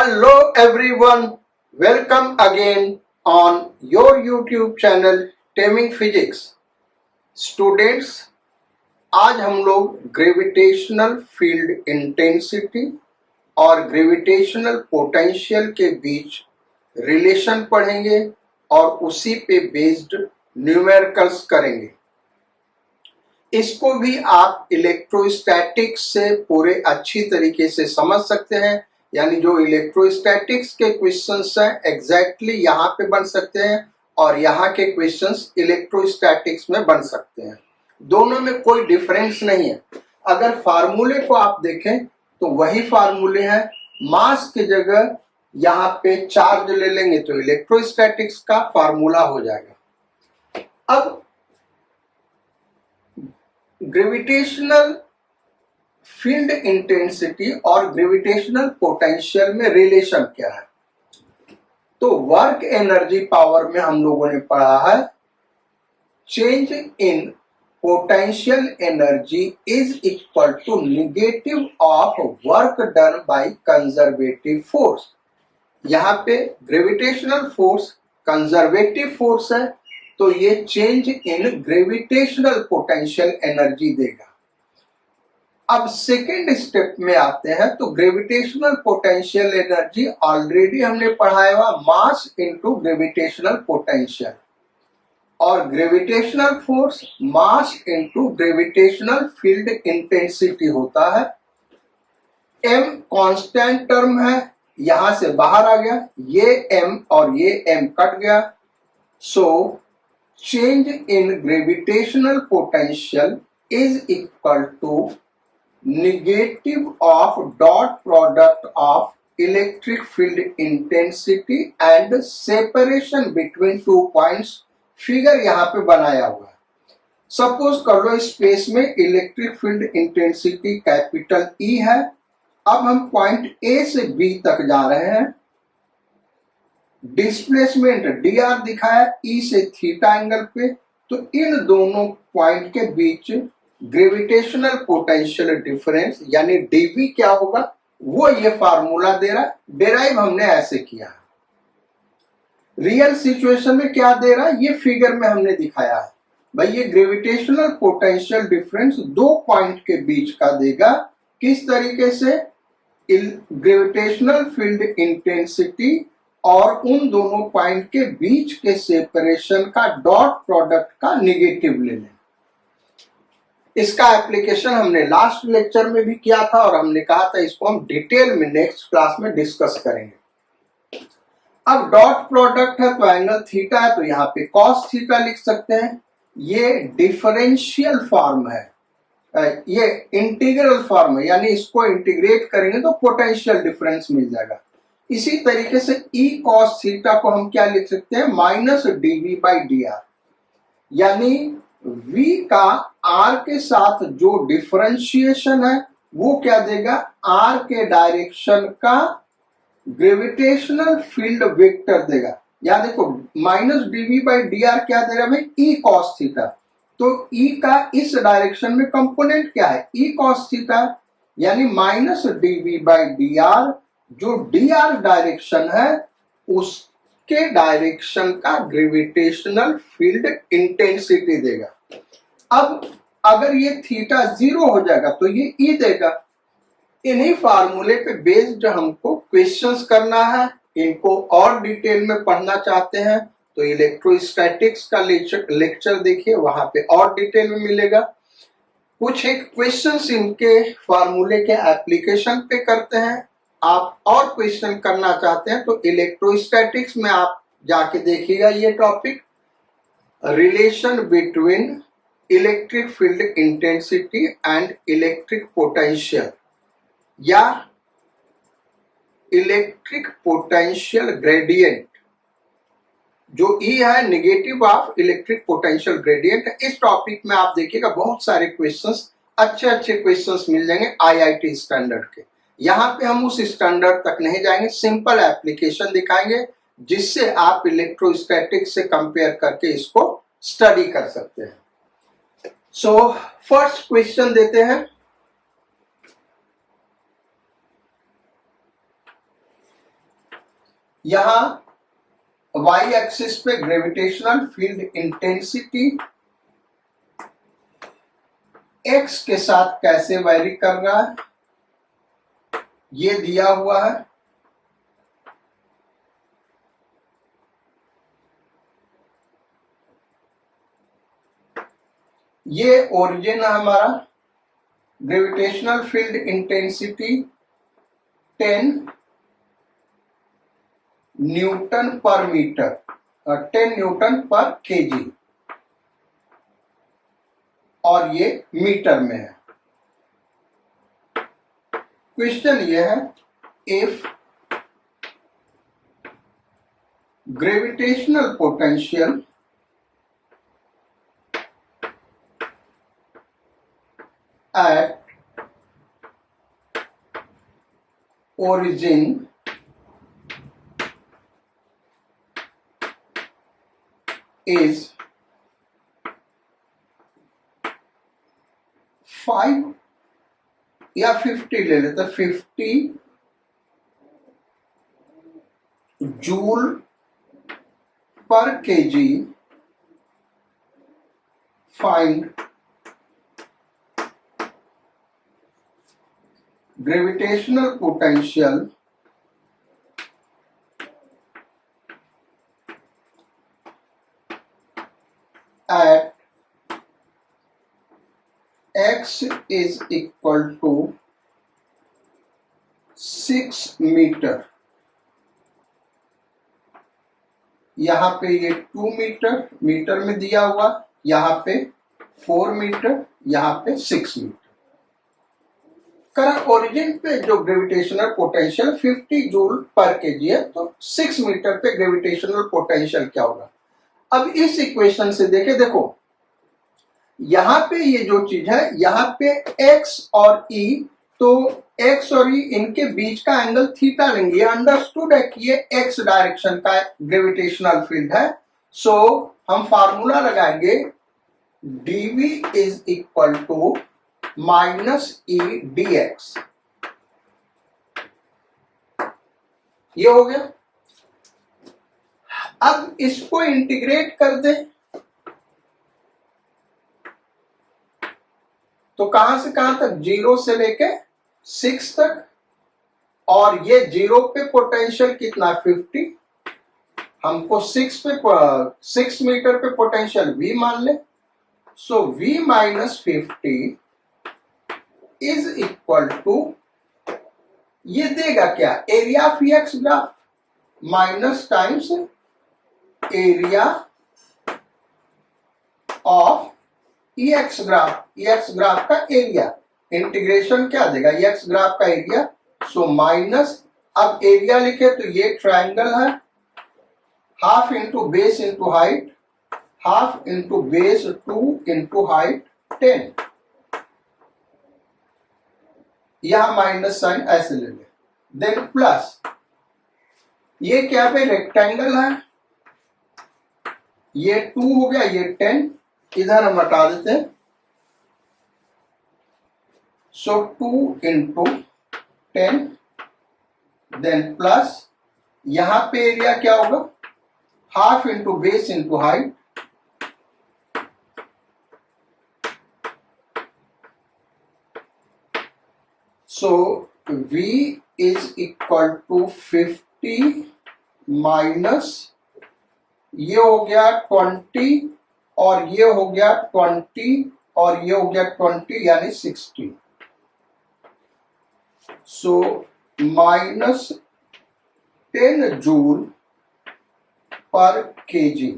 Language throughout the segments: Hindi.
Hello everyone, welcome again on your YouTube channel Taming Physics. Students, आज हम लोग ग्रेविटेशनल फील्ड इंटेंसिटी और ग्रेविटेशनल पोटेंशियल के बीच रिलेशन पढ़ेंगे और उसी पे बेस्ड न्यूमेरिकल्स करेंगे। इसको भी आप इलेक्ट्रोस्टैटिक्स से पूरे अच्छी तरीके से समझ सकते हैं, यानी जो इलेक्ट्रोस्टैटिक्स के क्वेश्चंस हैं एग्जैक्टली यहाँ पे बन सकते हैं और यहाँ के क्वेश्चंस इलेक्ट्रोस्टैटिक्स में बन सकते हैं। दोनों में कोई डिफरेंस नहीं है। अगर फार्मूले को आप देखें तो वही फार्मूले हैं, मास की जगह यहाँ पे चार्ज ले लेंगे तो इलेक्ट्रोस्टैटिक्स का फार्मूला हो जाएगा। अब ग्रेविटेशनल फील्ड इंटेंसिटी और ग्रेविटेशनल पोटेंशियल में रिलेशन क्या है? तो वर्क एनर्जी पावर में हम लोगों ने पढ़ा है change in potential energy is equal to negative of work done by conservative force. यहाँ पे ग्रेविटेशनल फोर्स कंजर्वेटिव फोर्स है, तो ये change in gravitational potential energy देगा। अब सेकेंड स्टेप में आते हैं तो ग्रेविटेशनल पोटेंशियल एनर्जी ऑलरेडी हमने पढ़ाया हुआ मास इनटू ग्रेविटेशनल पोटेंशियल, और gravitational force mass into gravitational field intensity होता है। m कांस्टेंट टर्म है, यहां से बाहर आ गया, ये m और ये m कट गया। So change in gravitational potential is equal to negative of dot product of electric field intensity and separation between two points। Figure यहाँ पे बनाया हुआ है। सपोज कर लो स्पेस में electric field intensity capital E है। अब हम पॉइंट A से B तक जा रहे हैं। डिस्प्लेसमेंट dr दिखाया E से थीटा एंगल पे, तो इन दोनों पॉइंट के बीच ग्रेविटेशनल पोटेंशियल डिफरेंस यानी dv क्या होगा, वो ये फार्मूला दे रहा है। डेराइव हमने ऐसे किया है। रियल सिचुएशन में क्या दे रहा है ये फिगर में हमने दिखाया है। भाई ये ग्रेविटेशनल पोटेंशियल डिफरेंस दो पॉइंट के बीच का देगा। किस तरीके से? ग्रेविटेशनल फील्ड इंटेंसिटी और उन दोनों पॉइंट के बीच के सेपरेशन का डॉट प्रोडक्ट का निगेटिव ले लें। इसका एप्लीकेशन हमने लास्ट लेक्चर में भी किया था और हमने कहा था इसको हम डिटेल में नेक्स्ट क्लास में डिस्कस करेंगे। अब डॉट प्रोडक्ट है तो एंगल थीटा है, तो यहाँ पे कॉस थीटा लिख सकते हैं। ये डिफरेंशियल फॉर्म है, ये इंटीग्रल फॉर्म है, यानी इसको इंटीग्रेट करेंगे तो पोटेंशियल डिफरेंस मिल जाएगा। इसी तरीके से ई कॉस थीटा को हम क्या लिख सकते हैं, minus dv by d r, यानी v का r के साथ जो डिफरेंशिएशन है वो क्या देगा, r के डायरेक्शन का ग्रेविटेशनल फील्ड वेक्टर देगा। या देखो minus dv by d r क्या दे रहा है, ई कॉस थीटा, तो e का इस डायरेक्शन में कंपोनेंट क्या है, ई कॉस थीटा, यानी minus dv by d r जो डी आर डायरेक्शन है उसके डायरेक्शन का ग्रेविटेशनल फील्ड इंटेंसिटी देगा। अब अगर ये थीटा 0 हो जाएगा तो ये ई देगा। इन्हीं फार्मूले पे बेस्ड हमको क्वेश्चंस करना है। इनको और डिटेल में पढ़ना चाहते हैं तो इलेक्ट्रोस्टैटिक्स का लेक्चर देखिए, वहां पे और डिटेल में मिलेगा। कुछ एक क्वेश्चंस इनके फार्मूले के एप्लीकेशन पे करते हैं। आप और क्वेश्चन करना चाहते हैं तो इलेक्ट्रोस्टैटिक्स में आप जाके देखिएगा ये topic, relation between electric field intensity and electric potential या इलेक्ट्रिक पोटेंशियल ग्रेडियंट। जो ई है negative of electric potential gradient. इस टॉपिक में आप देखिएगा बहुत सारे क्वेश्चंस, अच्छे अच्छे क्वेश्चंस मिल जाएंगे आईआईटी स्टैंडर्ड के। यहाँ पे हम उस स्टैंडर्ड तक नहीं जाएंगे, सिंपल एप्लीकेशन दिखाएंगे जिससे आप इलेक्ट्रोस्टैटिक्स से कंपेयर करके इसको स्टडी कर सकते हैं। सो फर्स्ट क्वेश्चन देते हैं। यहां वाई एक्सिस पे ग्रेविटेशनल फील्ड इंटेंसिटी एक्स के साथ कैसे वैरी कर रहा है ये दिया हुआ है। ये ओरिजिन है हमारा, ग्रेविटेशनल फील्ड इंटेंसिटी 10 न्यूटन पर मीटर, 10 न्यूटन पर केजी, और ये मीटर में है। क्वेश्चन ये है, if gravitational potential at origin is 5 या 50 ले लेते, 50 joule per KG, find gravitational potential at x is equal to 6 metre. यहां पे ये 2 मीटर मीटर में दिया हुआ, यहां पे 4 मीटर, यहां पे 6 मीटर। करंट ओरिजिन पे जो gravitational potential 50 joule per KG है, तो 6 मीटर पे ग्रेविटेशनल पोटेंशियल क्या होगा। अब इस इक्वेशन से देखो यहां पे ये जो चीज है, यहां पे x और e, तो x और e इनके बीच का एंगल थीटा लेंगे। ये अंडरस्टूड है कि ये x डायरेक्शन का ग्रेविटेशनल फील्ड है। सो हम फार्मूला लगाएंगे, dv is equal to minus E d x. ये हो गया। अब इसको इंटीग्रेट कर दे तो कहां से कहां तक, 0 से लेके 6 तक, और ये 0 पे पोटेंशियल कितना 50, हमको 6 मीटर पे पोटेंशियल v मान ले। So v minus 50 is equal to, ये देगा क्या, area of x graph minus times area of x graph. X graph का एरिया, इंटीग्रेशन क्या देगा, एक्स ग्राफ का एरिया। सो माइनस, अब एरिया लिखे तो ये ट्रायंगल है, half into base into height, half into base 2 into height 10। यहां माइनस साइन ऐसे ले ले, देन प्लस, ये क्या पे रेक्टेंगल है, ये 2 हो गया, ये 10, इधर हम हटा देते हैं। सो 2 इंटू 10, देन प्लस, यहां पे एरिया क्या होगा, half into base into height, so v is equal to 50 minus, ये हो गया 20, और ये हो गया 20, और ये हो गया 20 यानी 60। So minus 10 joule per KG,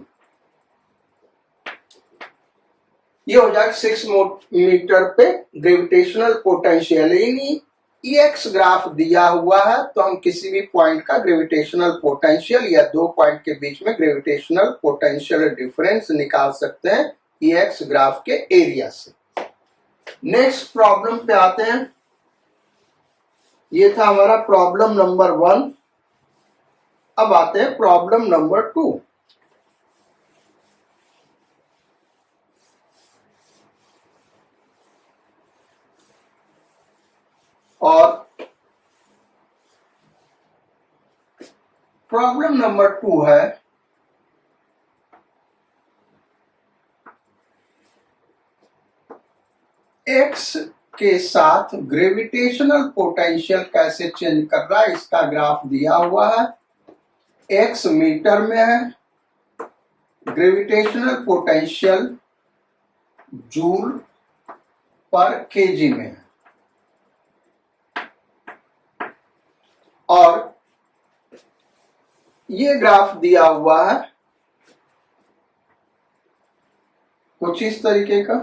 ये हो जाएगा 6 मीटर पे ग्रेविटेशनल पोटेंशियल। यानी एक्स ग्राफ दिया हुआ है तो हम किसी भी पॉइंट का ग्रेविटेशनल पोटेंशियल या दो पॉइंट के बीच में ग्रेविटेशनल पोटेंशियल डिफरेंस निकाल सकते हैं एक्स ग्राफ के एरिया से। नेक्स्ट प्रॉब्लम पे आते हैं। ये था हमारा प्रॉब्लम नंबर 1। अब आते हैं प्रॉब्लम नंबर 2। और प्रॉब्लम नंबर 2 है एक्स के साथ ग्रेविटेशनल पोटेंशियल कैसे चेंज कर रहा है, इसका ग्राफ दिया हुआ है। एक्स मीटर में है, gravitational potential joule per KG में है, और ये ग्राफ दिया हुआ है कुछ इस तरीके का।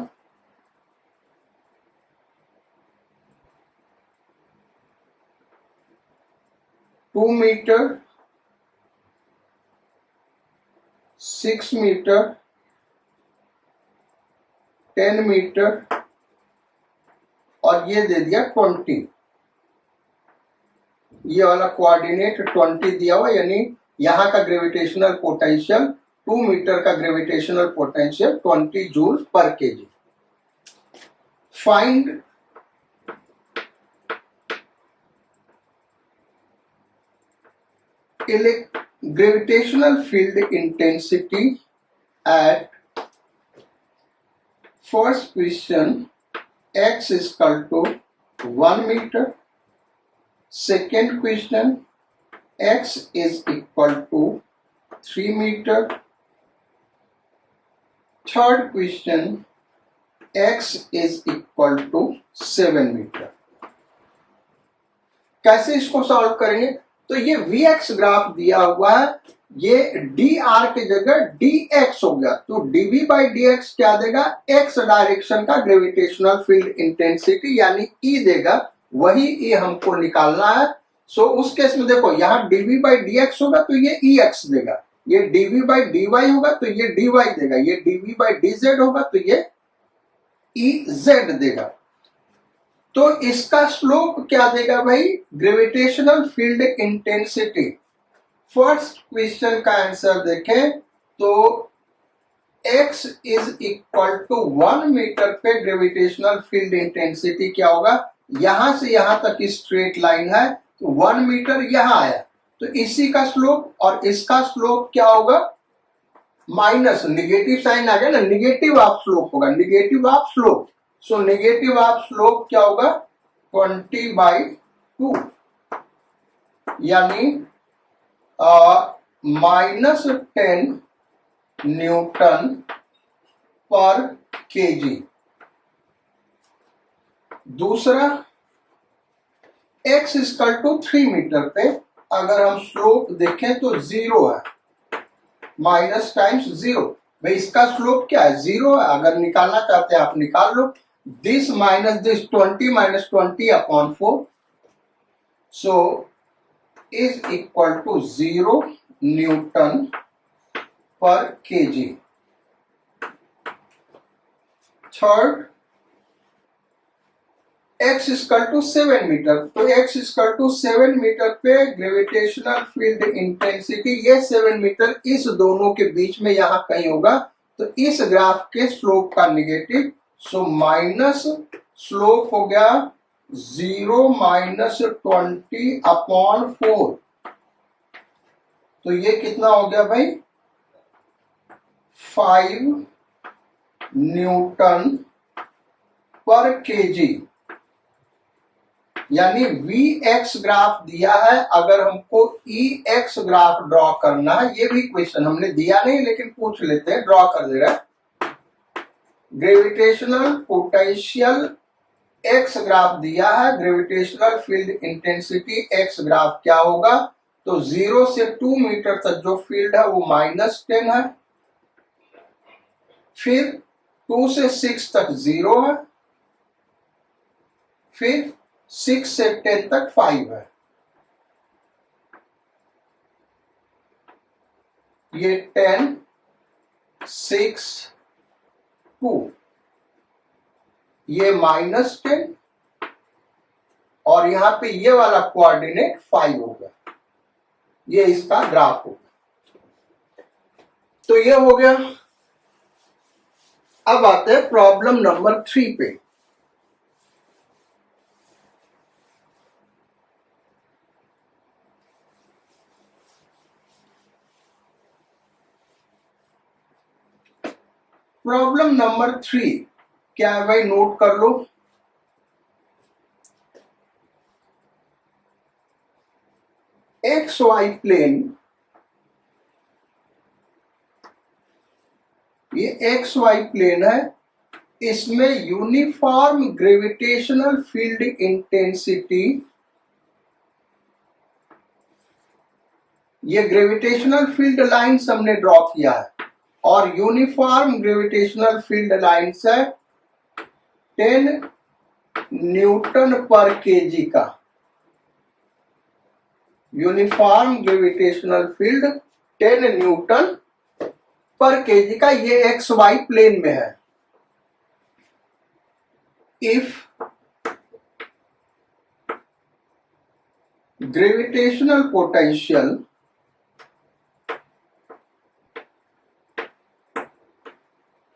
टू मीटर, 6 मीटर, 10 मीटर, और ये दे दिया 20। ये वाला कोऑर्डिनेट 20 दिया हुआ, यानी यहां का ग्रेविटेशनल पोटेंशियल 2 मीटर का gravitational potential 20 joule per KG. Find gravitational field intensity at first question x is equal to 1 meter, second question x is equal to 3 meter, third question x is equal to 7 meter। कैसे इसको सॉल्व करेंगे? तो ये Vx ग्राफ दिया हुआ है, ये dr की जगह dx हो गया, तो dv बाई dx क्या देगा? x डायरेक्शन का ग्रेविटेशनल फील्ड इंटेंसिटी यानी E देगा, वही E हमको निकालना है। सो उस केस में देखो यहाँ dv बाई dx होगा तो ये Ex देगा, ये dv बाई dy होगा तो ये dy देगा, ये dv बाई dz होगा तो ये Ez देगा। तो इसका स्लोप क्या देगा भाई? Gravitational field intensity. First question का आंसर देखें तो x is equal to 1 metre पे ग्रेविटेशनल फील्ड इंटेंसिटी क्या होगा? यहां से यहां तक की स्ट्रेट लाइन है, तो 1 मीटर यहां आया, तो इसी का स्लोप, और इसका स्लोप क्या होगा? माइनस, निगेटिव साइन आ गया ना, निगेटिव ऑफ स्लोप होगा, negative of slope. So negative of slope क्या होगा? 20/2, यानी -10 न्यूटन पर केजी। दूसरा x इक्वल टू 3 मीटर पे अगर हम स्लोप देखें तो 0 है, माइनस टाइम्स 0, भाई इसका स्लोप क्या है? 0 है। अगर निकालना चाहते हैं आप निकाल लो, this minus this 20 minus 20 upon 4, so is equal to 0 Newton per kg। Third, x equal to 7 metre, तो x इक्वल टू 7 मीटर पे ग्रेविटेशनल फील्ड इंटेंसिटी, ये 7 मीटर इस दोनों के बीच में यहां कहीं होगा, तो इस ग्राफ के स्लोप का निगेटिव, सो माइनस स्लोप हो गया 0 माइनस 20 अपॉन 4, तो ये कितना हो गया भाई? 5 न्यूटन पर केजी। यानी Vx ग्राफ दिया है, अगर हमको Ex ग्राफ ड्रॉ करना है, ये भी क्वेश्चन हमने दिया नहीं लेकिन पूछ लेते हैं, ड्रॉ कर दे रहा है। ग्रेविटेशनल पोटेंशियल एक्स ग्राफ दिया है, gravitational field intensity x graph क्या होगा? तो 0 से 2 मीटर तक जो फील्ड है वो -10 है, फिर 2 से 6 तक 0 है, फिर 6 से 10 तक 5 है। ये 10, 6, 2, ये -10, और यहां पे ये वाला कोऑर्डिनेट 5 होगा, ये इसका ग्राफ होगा। तो ये हो गया। अब आते हैं प्रॉब्लम नंबर 3 पे। प्रॉब्लम नंबर 3 क्या है भाई, नोट कर लो। एक्स वाई प्लेन, ये एक्स वाई प्लेन है, इसमें यूनिफॉर्म ग्रेविटेशनल फील्ड इंटेंसिटी, ये ग्रेविटेशनल फील्ड लाइंस हमने ड्रॉ किया है और यूनिफॉर्म ग्रेविटेशनल फील्ड लाइंस है 10 न्यूटन पर केजी का। यूनिफॉर्म ग्रेविटेशनल फील्ड 10 न्यूटन पर केजी का, ये एक्स वाई प्लेन में है। If gravitational potential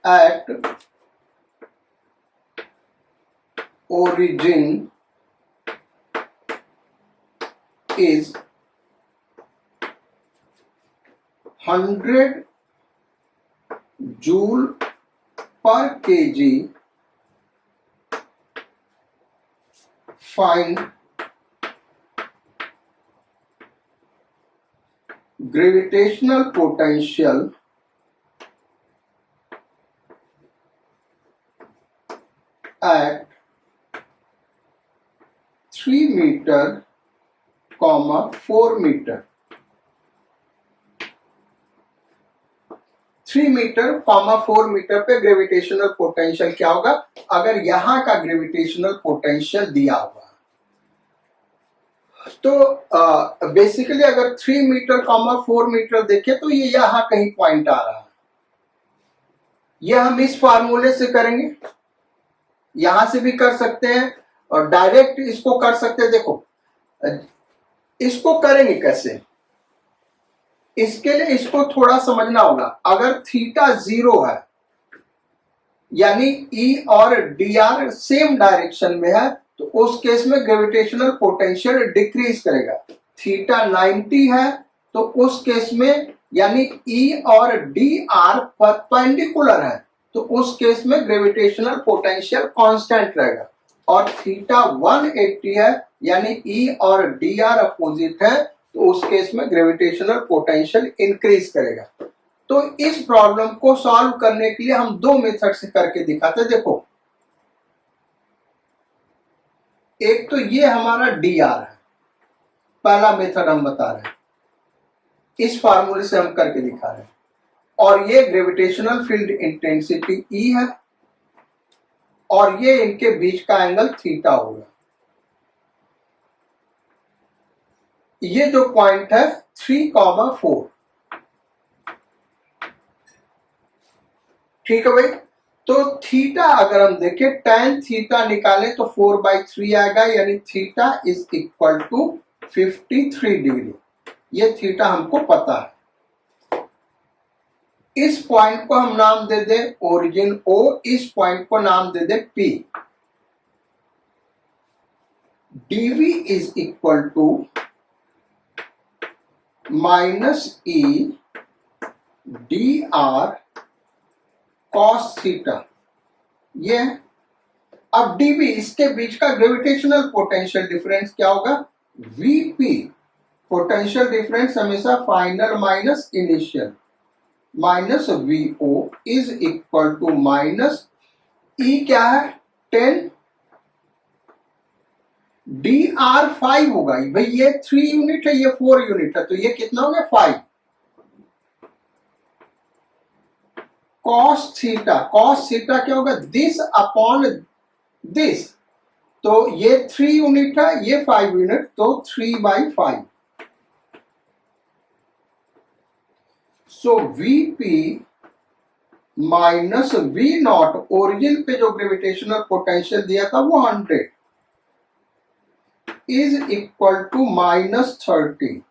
at origin is 100 joule per kg, find gravitational potential at 3 meter, 4 meter। 3 metre, 4 metre पे ग्रेविटेशनल पोटेंशियल क्या होगा, अगर यहां का ग्रेविटेशनल पोटेंशियल दिया हुआ तो बेसिकली अगर 3 मीटर, 4 मीटर देखे तो ये यहां कहीं पॉइंट आ रहा है। ये हम इस फार्मूले से करेंगे, यहां से भी कर सकते हैं और डायरेक्ट इसको कर सकते हैं। देखो इसको करेंगे कैसे, इसके लिए इसको थोड़ा समझना होगा। अगर थीटा 0 है यानी ई और डी आर सेम डायरेक्शन में है तो उस केस में ग्रेविटेशनल पोटेंशियल डिक्रीज करेगा। थीटा 90 है तो उस केस में यानी ई और डी आर परपेंडिकुलर है तो उस केस में ग्रेविटेशनल पोटेंशियल कांस्टेंट रहेगा। और थीटा 180 है यानी ई और डी आर अपोजिट है तो उस केस में ग्रेविटेशनल पोटेंशियल इंक्रीज करेगा। तो इस प्रॉब्लम को सॉल्व करने के लिए हम दो मेथड से करके दिखाते हैं। देखो एक तो ये हमारा डी आर है, पहला मेथड हम बता रहे हैं, इस फार्मूले से हम करके दिखा रहे हैं। और ये ग्रेविटेशनल फील्ड इंटेंसिटी ई है और ये इनके बीच का एंगल थीटा होगा। ये जो पॉइंट है 3,4, ठीक है भाई। तो थीटा अगर हम देखें, tan थीटा निकालें तो 4/3 आएगा यानी theta is equal to 53 degree. ये थीटा हमको पता है। इस पॉइंट को हम नाम दे दें ओरिजिन O, इस पॉइंट को नाम दे दें P। dv is equal to -e dr cos theta. ये अब dv, इसके बीच का ग्रेविटेशनल पोटेंशियल डिफरेंस क्या होगा, vp। पोटेंशियल डिफरेंस हमेशा final minus initial, minus vo is equal to minus e क्या है 10 dr 5 होगा भाई। ये 3 यूनिट है, ये 4 यूनिट है तो ये कितना हो गया 5। cos थीटा क्या होगा, दिस अपॉन दिस। तो ये 3 यूनिट है, ये 5 यूनिट, तो 3/5। So VP minus V naught, origin पे जो ग्रेविटेशनल पोटेंशियल दिया था वो 100 is equal to -30।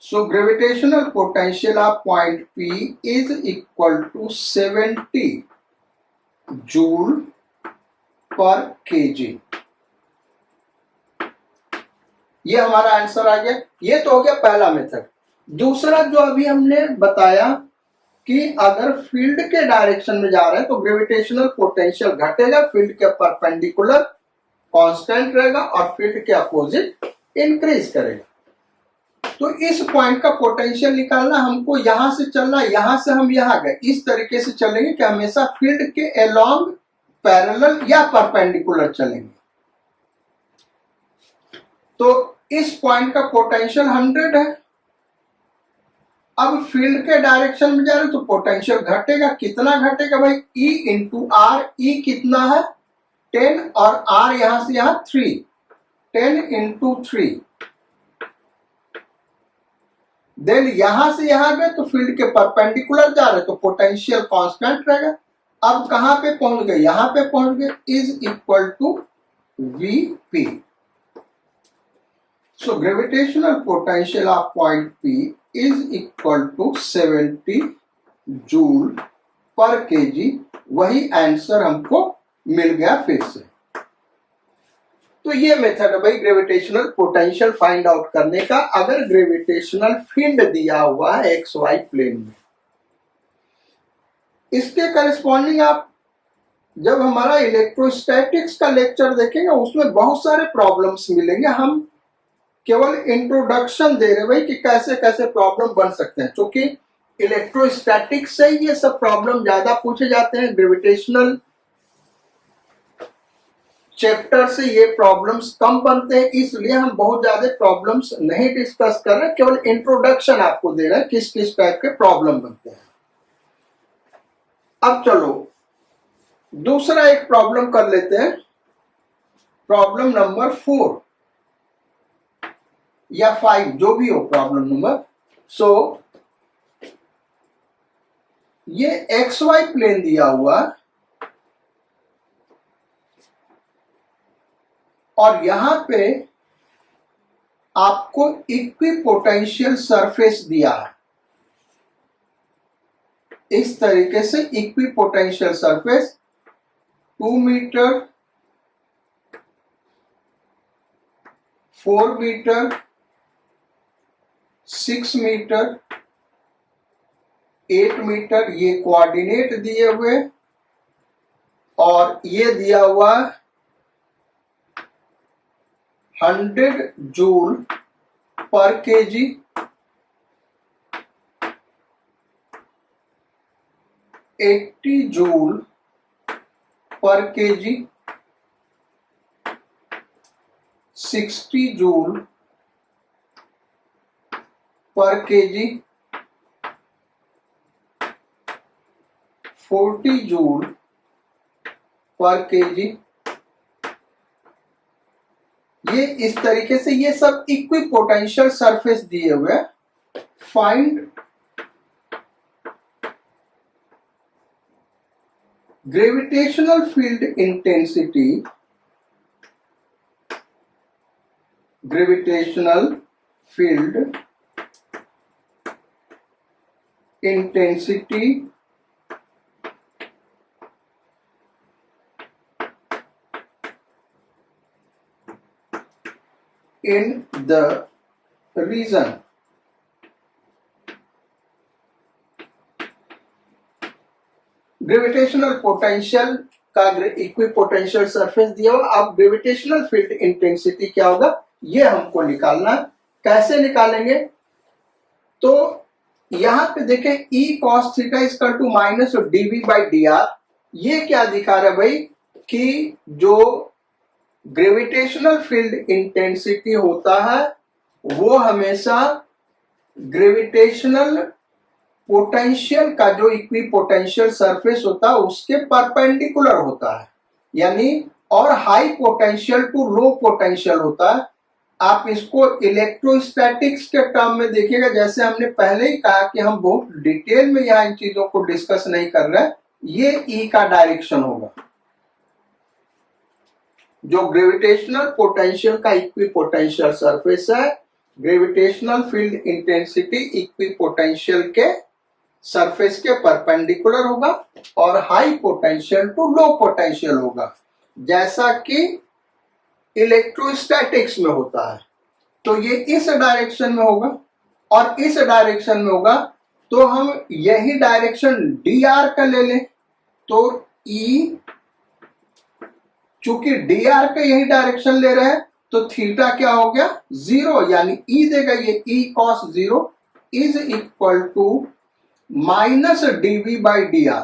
So gravitational potential of point P is equal to 70 joule per kg। ये हमारा आंसर आ गया। ये तो हो गया पहला मेथड। दूसरा जो अभी हमने बताया कि अगर फील्ड के डायरेक्शन में जा रहे हैं तो ग्रेविटेशनल पोटेंशियल घटेगा, फील्ड के परपेंडिकुलर कांस्टेंट रहेगा और फील्ड के अपोजिट इंक्रीज करेगा। तो इस पॉइंट का पोटेंशियल निकालना, हमको यहां से चलना, यहां से हम यहां गए, इस तरीके से चलेंगे कि हमेशा फील्ड के अलोंग पैरेलल या परपेंडिकुलर चलेंगे। तो इस पॉइंट का पोटेंशियल 100 है। अब फील्ड के डायरेक्शन में जा रहे तो पोटेंशियल घटेगा, कितना घटेगा भाई, E इंटू आर। ई कितना है 10 और R यहां से यहां 3, 10 इंटू 3। देन यहां से यहां गए तो फील्ड के परपेंडिकुलर जा रहे तो पोटेंशियल कांस्टेंट रहेगा। अब कहां पे पहुंच गए, यहां पे पहुंच गए, is equal to Vp। So gravitational potential of point P is equal to 70 joule पर kg। वही आंसर हमको मिल गया फिर से। तो ये मेथड है भाई ग्रेविटेशनल पोटेंशियल फाइंड आउट करने का, अगर ग्रेविटेशनल फील्ड दिया हुआ है एक्स वाई प्लेन में। इसके करस्पॉन्डिंग आप जब हमारा इलेक्ट्रोस्टैटिक्स का लेक्चर देखेंगे उसमें बहुत सारे प्रॉब्लम्स मिलेंगे। हम केवल इंट्रोडक्शन दे रहे भाई कि कैसे कैसे प्रॉब्लम बन सकते हैं, क्योंकि इलेक्ट्रोस्टैटिक्स से ये सब प्रॉब्लम ज्यादा पूछे जाते हैं। ग्रेविटेशनल चैप्टर से ये प्रॉब्लम्स कम बनते हैं, इसलिए हम बहुत ज्यादा प्रॉब्लम्स नहीं डिस्कस कर रहे, केवल इंट्रोडक्शन आपको दे रहे हैं किस किस टाइप के प्रॉब्लम बनते हैं। अब चलो दूसरा एक प्रॉब्लम कर लेते हैं, प्रॉब्लम नंबर 4 या 5 जो भी हो प्रॉब्लम नंबर। सो ये एक्स वाई प्लेन दिया हुआ और यहां पे आपको इक्विपोटेंशियल सरफेस दिया है। इस तरीके से equipotential surface 2 metre, 4 metre, 6 metre, 8 metre, ये कोऑर्डिनेट दिए हुए और ये दिया हुआ 100 joule per KG, 80 joule per KG, 60 joule per KG, 40 joule per KG. ये इस तरीके से ये सब इक्विपोटेंशियल सरफेस दिए हुए। Find gravitational field intensity, gravitational field intensity in the region gravitational potential का इक्विपोटेंशियल सरफेस दिया हुआ। अब ग्रेविटेशनल फील्ड इंटेंसिटी क्या होगा ये हमको निकालना। कैसे निकालेंगे, तो यहां पे देखें E cos theta equal to minus dV by dr। ये क्या दिखा रहा है भाई कि जो ग्रेविटेशनल फील्ड इंटेंसिटी होता है वो हमेशा ग्रेविटेशनल पोटेंशियल का जो इक्विपोटेंशियल सरफेस होता है उसके परपेंडिकुलर होता है, यानी और high potential to low potential होता है। आप इसको इलेक्ट्रोस्टैटिक्स के टर्म में देखिएगा, जैसे हमने पहले ही कहा कि हम बहुत डिटेल में यहाँ इन चीजों को डिस्कस नहीं कर रहे। ये ई का डायरेक्शन होगा, जो ग्रेविटेशनल पोटेंशियल का इक्विपोटेंशियल सरफेस है, ग्रेविटेशनल फील्ड इंटेंसिटी इक्विपोटेंशियल के सरफेस के परपेंडिकुलर होगा और high potential to low potential होगा, जैसा कि इलेक्ट्रोस्टैटिक्स में होता है। तो ये इस डायरेक्शन में होगा और इस डायरेक्शन में होगा। तो हम यही डायरेक्शन डी आर का ले लें, तो ई, चूंकि डी आर का यही डायरेक्शन ले रहे हैं तो थीटा क्या हो गया 0, यानी ई देगा ये E cos 0 is equal to minus dv by d r.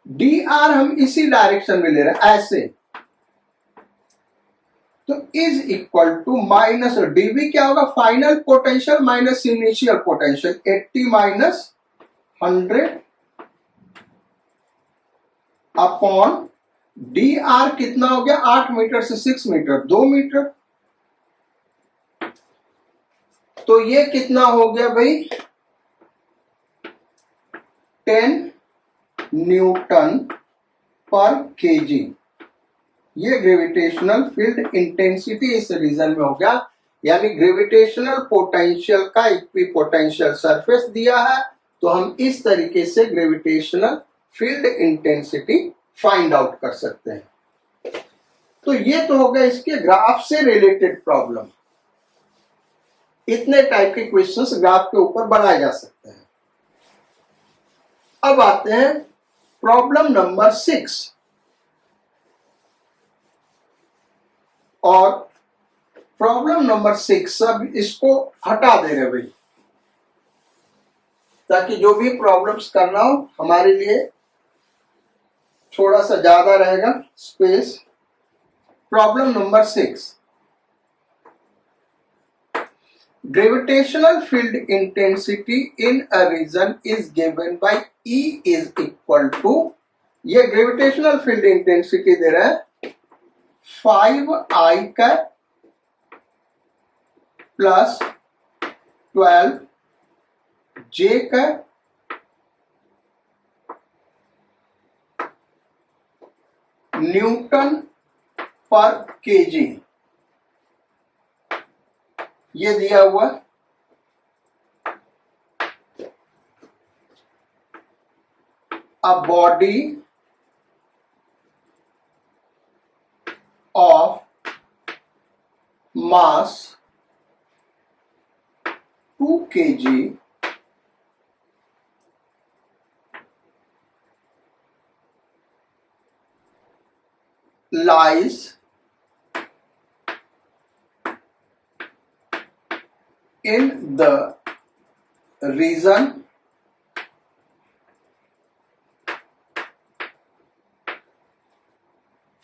D r हम इसी डायरेक्शन में ले रहे हैं ऐसे, तो is equal to minus dv क्या होगा final potential minus initial potential 80 minus 100 upon d r कितना हो गया 8 मीटर से 6 मीटर 2 मीटर, तो ये कितना हो गया भाई 10 न्यूटन पर केजी। ये ग्रेविटेशनल फील्ड इंटेंसिटी इस रीजन में हो गया, यानी ग्रेविटेशनल पोटेंशियल का इक्विपोटेंशियल सरफेस दिया है, तो हम इस तरीके से gravitational field intensity find out कर सकते हैं। तो ये तो हो गया इसके ग्राफ से रिलेटेड प्रॉब्लम। इतने टाइप के क्वेश्चंस ग्राफ के ऊपर बनाए जा सकते हैं। अब आते हैं प्रॉब्लम नंबर 6, और प्रॉब्लम नंबर 6 अब इसको हटा दे रहे भाई, ताकि जो भी प्रॉब्लम्स करना हो हमारे लिए थोड़ा सा ज्यादा रहेगा space. Problem number 6, gravitational field intensity in a region is given by E is equal to, ये gravitational field intensity दे रहा है 5I का प्लस 12J का न्यूटन पर केजी, ये दिया हुआ। अ body of mass 2 kg lies in the region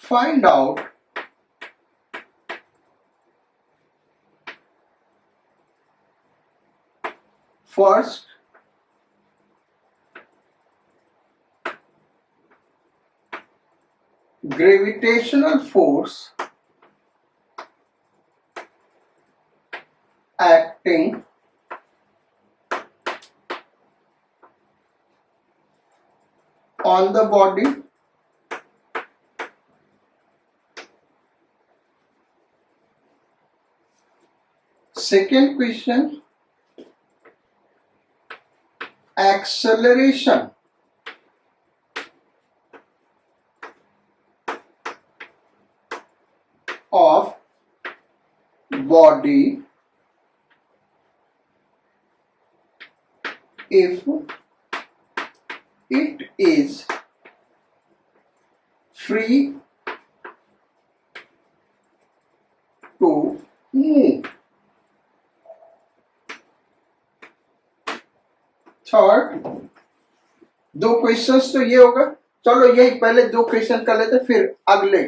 find out first gravitational force acting on the body, second question, acceleration of body if it is free to move. Third, दो क्वेश्चंस तो ये होगा, चलो यही पहले दो क्वेश्चन कर लेते फिर अगले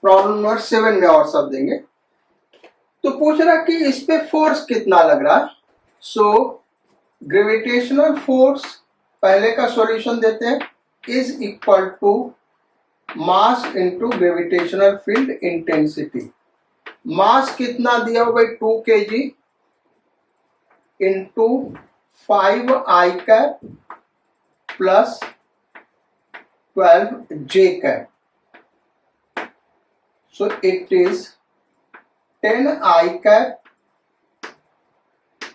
प्रॉब्लम नंबर 7 में और सब देंगे। तो पूछ रहा कि इस पे फोर्स कितना लग रहा। सो ग्रेविटेशनल फोर्स पहले का सॉल्यूशन देते हैं, is equal to mass into gravitational field intensity. Mass कितना दिया होगा 2 kg into 5I cap plus 12J cap, so it is 10I cap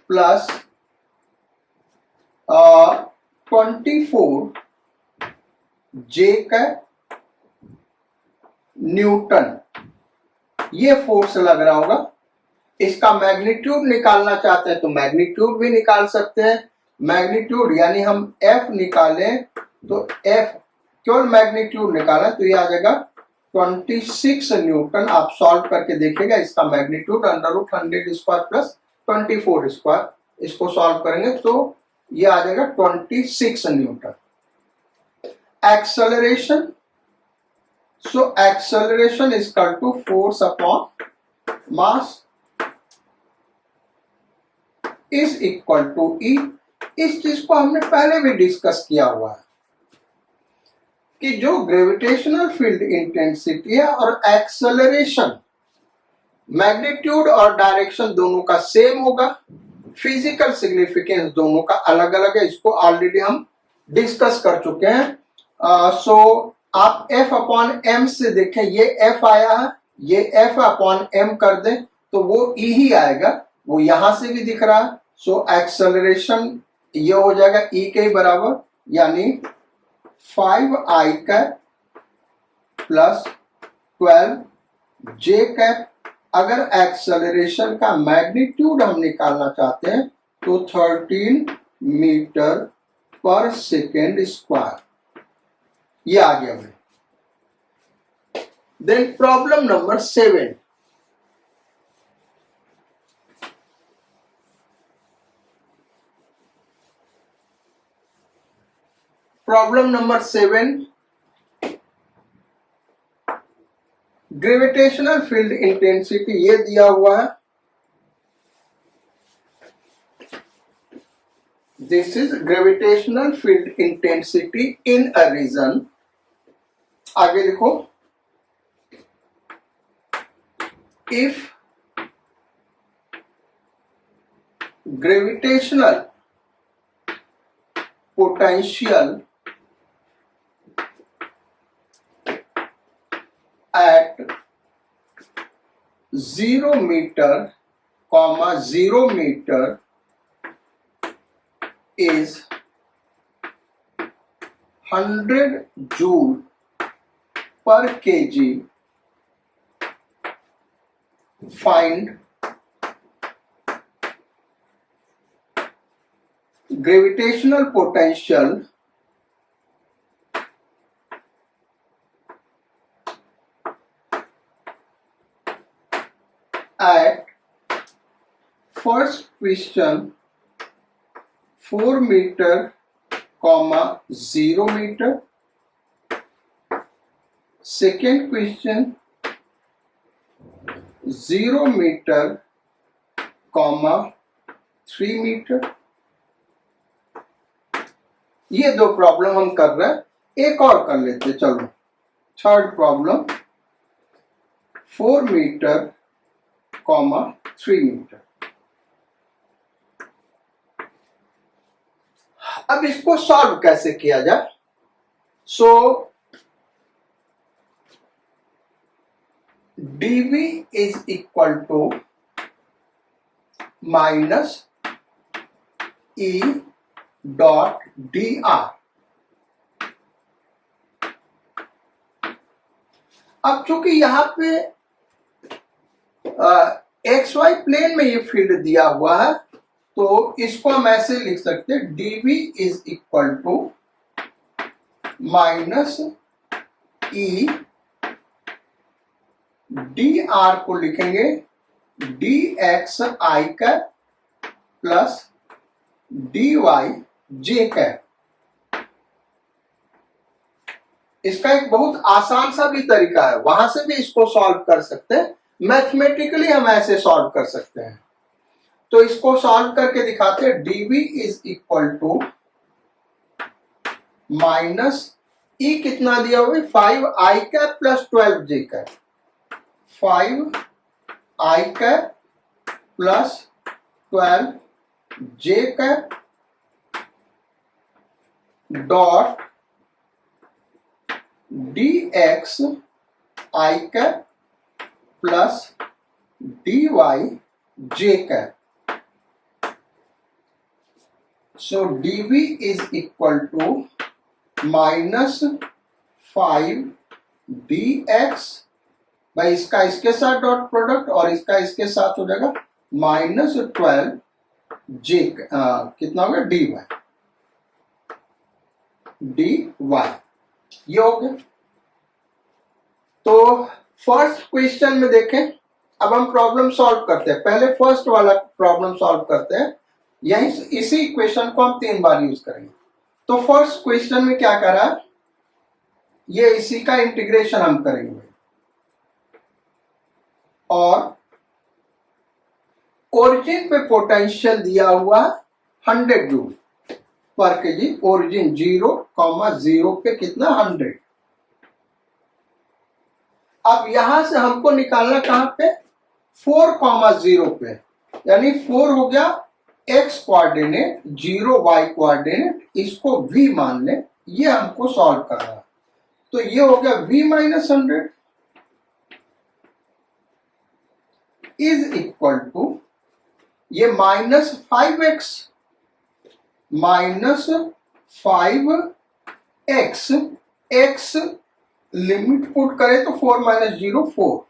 plus 24J cap newton, ये फोर्स लग रहा होगा। इसका मैग्नीट्यूड निकालना चाहते हैं तो मैग्नीट्यूड भी निकाल सकते हैं। मैग्नीट्यूड यानी हम F निकालें तो F केवल मैग्नीट्यूड निकालें तो ये आ जाएगा 26 न्यूटन। आप सॉल्व करके देखिएगा, इसका मैग्नीट्यूड √100 स्क्वायर प्लस 24 स्क्वायर, इसको सॉल्व करेंगे तो ये आ जाएगा 26 Newton. Acceleration, so acceleration is equal to force upon mass is equal to E. इस चीज को हमने पहले भी डिस्कस किया हुआ है कि जो ग्रेविटेशनल फील्ड इंटेंसिटी है और एक्सेलरेशन, मैग्नीट्यूड और डायरेक्शन दोनों का सेम होगा, फिजिकल सिग्निफिकेंस दोनों का अलग अलग है, इसको ऑलरेडी हम डिस्कस कर चुके हैं। सो आप F अपॉन एम से देखें, ये F आया है, ये F अपॉन एम कर दें तो वो E ही आएगा, वो यहां से भी दिख रहा है। सो एक्सेलरेशन ये हो जाएगा E के बराबर, यानी 5I cap plus 12J cap. अगर एक्सेलरेशन का मैग्नीट्यूड हम निकालना चाहते हैं तो 13 मीटर पर सेकेंड स्क्वायर, ये आ गया भाई। Then problem number 7, problem number 7, gravitational field intensity ये दिया हुआ है, this is gravitational field intensity in a region. आगे लिखो, if gravitational potential at 0 meter, 0 meter is 100 joule per kg. Find gravitational potential at first question 4 meter, 0 meter, second question 0 meter, 3 meter। ये दो प्रॉब्लम हम कर रहे हैं, एक और कर लेते चलो। Third problem 4 metre, 3 metre. अब इसको सॉल्व कैसे किया जाए? So dv is equal to minus E dot dr। अब चूंकि यहां पे एक्स वाई प्लेन में ये फील्ड दिया हुआ है तो इसको हम ऐसे लिख सकते हैं, dv is equal to minus E dr को लिखेंगे dxi cap plus dyj cap. इसका एक बहुत आसान सा भी तरीका है, वहां से भी इसको सॉल्व कर सकते हैं, मैथमेटिकली हम ऐसे सॉल्व कर सकते हैं। तो इसको सॉल्व करके दिखाते हैं, dv is equal to minus E कितना दिया हुआ है, 5i cap plus 12j cap, 5i cap plus 12j cap dot dx i cap plus dy j cap. So dv is equal to minus 5 dx भाई इसका इसके साथ डॉट प्रोडक्ट और इसका इसके साथ हो जाएगा -12 जे कितना हो गया dy ये हो गया। तो फर्स्ट क्वेश्चन में देखें, अब हम प्रॉब्लम सॉल्व करते हैं। पहले फर्स्ट वाला प्रॉब्लम सॉल्व करते हैं, यही इसी इक्वेशन को हम 3 बार यूज करेंगे। तो फर्स्ट क्वेश्चन में क्या करा, ये इसी का इंटीग्रेशन हम करेंगे और ओरिजिन पे पोटेंशियल दिया हुआ 100 जूल पर केजी, ओरिजिन 0,0 पे कितना 100। अब यहां से हमको निकालना कहां पे 4,0 पे, यानी 4 हो गया x कोऑर्डिनेट, 0 y कोऑर्डिनेट, इसको v मान ले, ये हमको सॉल्व करना है। तो ये हो गया v - 100 इज इक्वल टू ये -5x x लिमिट पुट करें तो 4 - 0 4,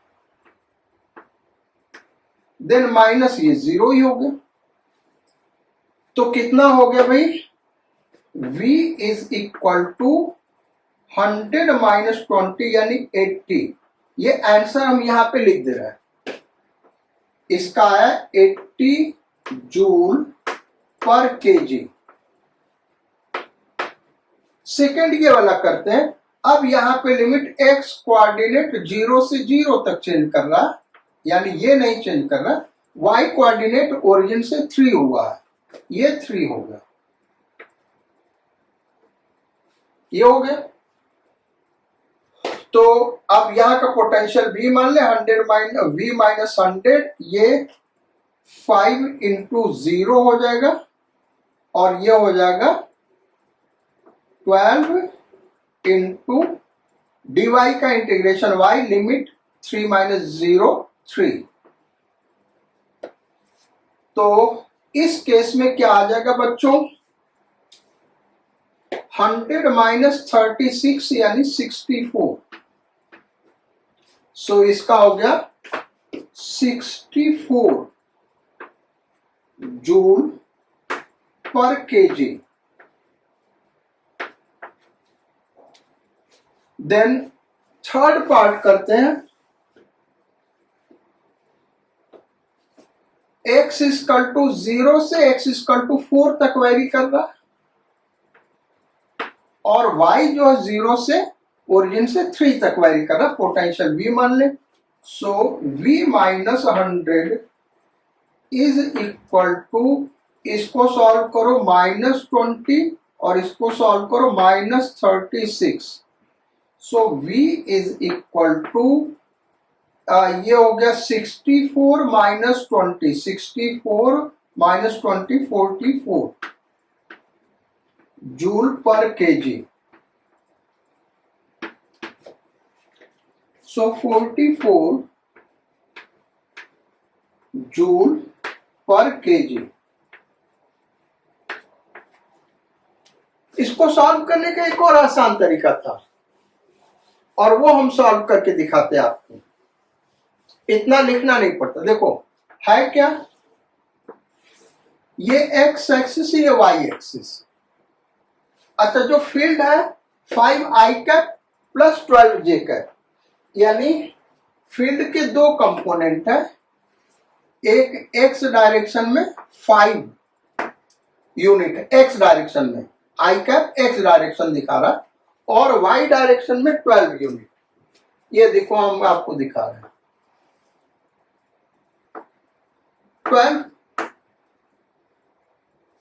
देन माइनस ये 0 ही हो गया। तो कितना हो गया भाई, v इज इक्वल टू 100 - 20 यानी 80। ये आंसर हम यहां पे लिख दे रहे हैं, इसका है 80 जूल पर केजी। सेकेंड ये वाला करते हैं। अब यहां पे लिमिट x कोऑर्डिनेट 0 से 0 तक चेंज कर रहा, यानी ये नहीं चेंज कर रहा। y कोऑर्डिनेट ओरिजिन से 3 हुआ है, ये 3 हो गया, ये हो गया। तो अब यहां का पोटेंशियल v मान ले, 100 v - 100, ये 5 × 0 हो जाएगा और ये हो जाएगा 12 × dy का इंटीग्रेशन y लिमिट 3 - 0 3। तो इस केस में क्या आ जाएगा बच्चों, 100 - 36 यानी 64। सो इसका हो गया 64 joule per KG. Then third part करते हैं। x = 0 से x = 4 तक वेरी कर रहा और y जो है 0 से ओरिजिन से 3 तक वेरी कर रहा। पोटेंशियल v मान ले। So v - 100 is equal to, इसको सॉल्व करो -20 और इसको सॉल्व करो -36। सो v इज इक्वल टू ये हो गया 64 - 20, 64 - 20 44 जूल पर केजी। सो 44 जूल पर केजी। इसको सॉल्व करने का एक और आसान तरीका था और वो हम सॉल्व करके दिखाते हैं आपको। इतना लिखना नहीं पड़ता। देखो है क्या, ये x एक्सिस, ये y एक्सिस। अच्छा, जो फील्ड है 5i cap plus 12j cap, यानी फील्ड के 2 कंपोनेंट है। एक x डायरेक्शन में 5 यूनिट x डायरेक्शन में, i कैप x डायरेक्शन दिखा रहा, और y डायरेक्शन में 12 यूनिट। ये देखो हम आपको दिखा रहे हैं 12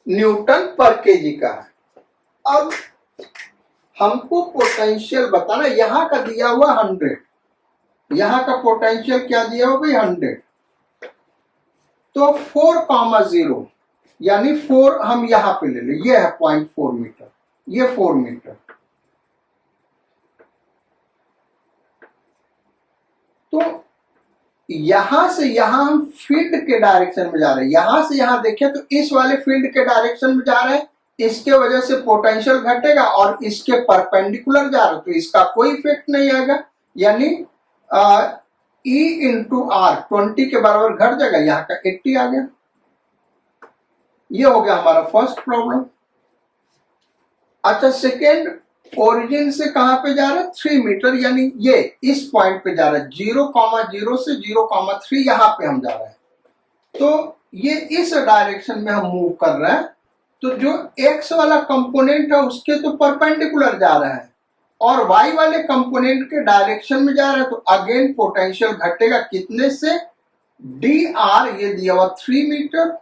न्यूटन पर केजी का है। अब हमको पोटेंशियल बताना, यहां का दिया हुआ 100, यहां का पोटेंशियल क्या दिया हुआ भाई 100। तो 4,0 यानी 4 हम यहां पे ले ले, ये है 0.4 मीटर, ये 4 मीटर। तो यहां से यहां हम फील्ड के डायरेक्शन में जा रहे हैं। यहां से यहां देखें तो इस वाले फील्ड के डायरेक्शन में जा रहे हैं, इसके वजह से पोटेंशियल घटेगा और इसके परपेंडिकुलर जा रहे हैं, तो इसका कोई इफेक्ट नहीं आएगा। यानी E इंटू आर 20 के बराबर घट जाएगा, यहाँ का 80 आ गया। ये हो गया हमारा फर्स्ट प्रॉब्लम। अच्छा, सेकेंड, ओरिजिन से कहां पे जा रहा है? 3 मीटर, यानी ये इस पॉइंट पे जा रहा है, 0,0 से 0,3 यहां पे हम जा रहे हैं। तो ये इस डायरेक्शन में हम मूव कर रहे हैं, तो जो एक्स वाला कंपोनेंट है उसके तो परपेंडिकुलर जा रहा है और वाई वाले कंपोनेंट के डायरेक्शन में जा रहा है, तो अगेन पोटेंशियल घटेगा कितने से? डी आर, ये दिया हुआ 3 मीटर